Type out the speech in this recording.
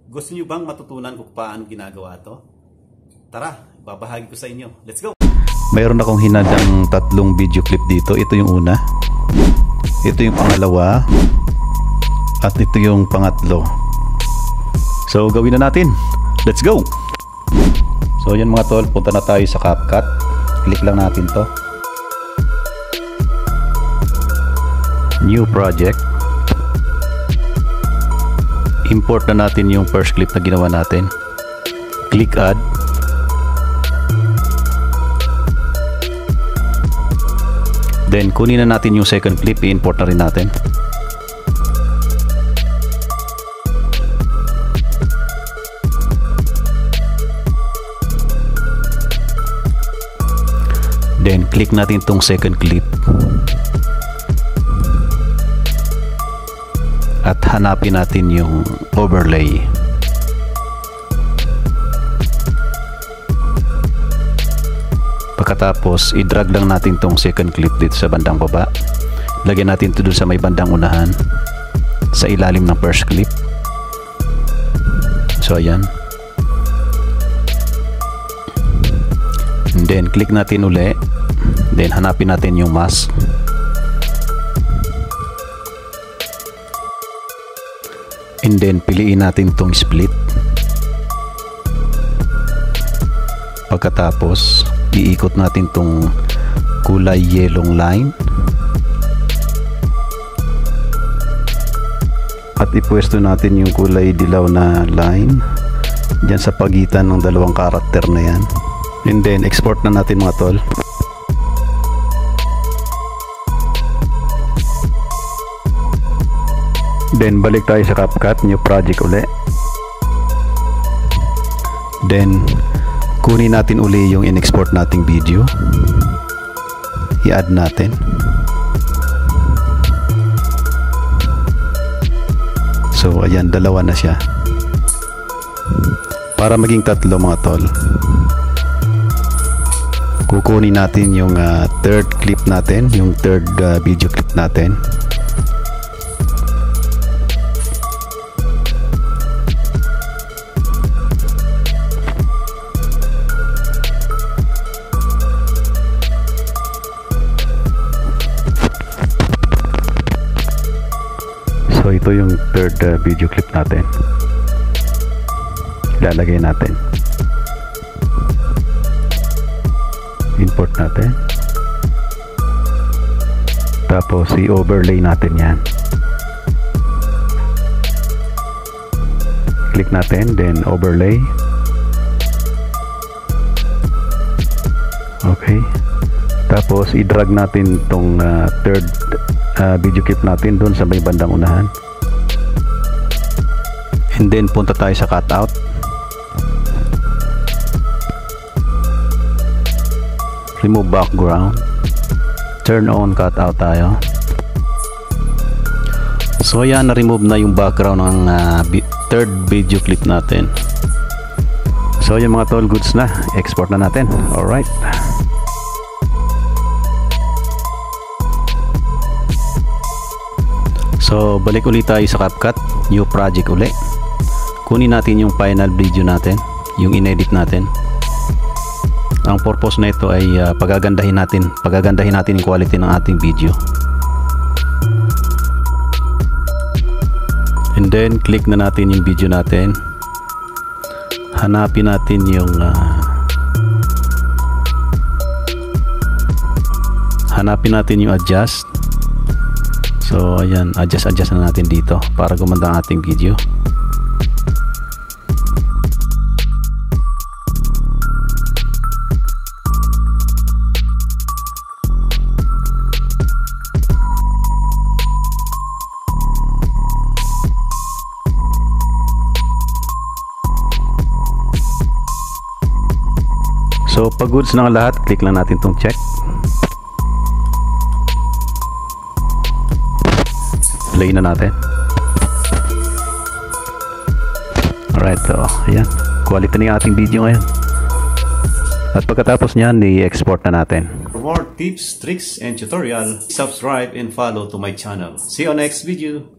Gusto niyo bang matutunan kung paano ginagawa to? Tara, babahagi ko sa inyo. Let's go! Mayroon akong hinadang tatlong video clip dito. Ito yung una, ito yung pangalawa, at ito yung pangatlo. So gawin na natin. Let's go! So yan mga tol, punta na tayo sa CapCut. Click lang natin to. New project. Import na natin yung first clip na ginawa natin. Click add. Then kunin na natin yung second clip, i-import na rin natin. Then click natin tong second clip. At hanapin natin yung overlay. Pagkatapos, i-drag lang natin tong second clip dito sa bandang baba. Lagyan natin ito doon sa may bandang unahan, sa ilalim ng first clip. So ayan. And then click natin uli. Then hanapin natin yung mask. And then piliin natin tong split. Pagkatapos, iikot natin tong kulay yellow line. At ipwesto natin yung kulay dilaw na line dyan sa pagitan ng dalawang karakter na yan. And then export na natin mga tol. Then balik tayo sa CapCut, new project uli. Then kunin natin uli yung in-export nating video. I-add natin. So ayan, dalawa na siya. Para maging tatlo mga tol, kukunin natin yung third clip natin, yung third video clip natin. So ito yung third video clip natin. Ilalagay natin. Import natin. Tapos i-overlay natin yan. Click natin, then overlay. Okay. Tapos i-drag natin tong third video clip natin doon sa may bandang unahan. And then punta tayo sa cutout. Remove background. Turn on cutout tayo. So ayan, na-remove na yung background ng third video clip natin. So yung mga tol, goods na. Export na natin. Alright. So balik ulit tayo sa CapCut, new project ulit. Kunin natin yung final video natin, yung inedit natin. Ang purpose na ito ay pagagandahin natin yung quality ng ating video. And then click na natin yung video natin. Hanapin natin yung adjust. So ayan, adjust na natin dito para gumanda ang ating video. So pag goods na lahat, click lang natin tong check. Play na natin. Alright, so ayan, quality na yung ating video ngayon. At pagkatapos nyan, i-export na natin. For more tips, tricks, and tutorial, subscribe and follow to my channel. See you next video.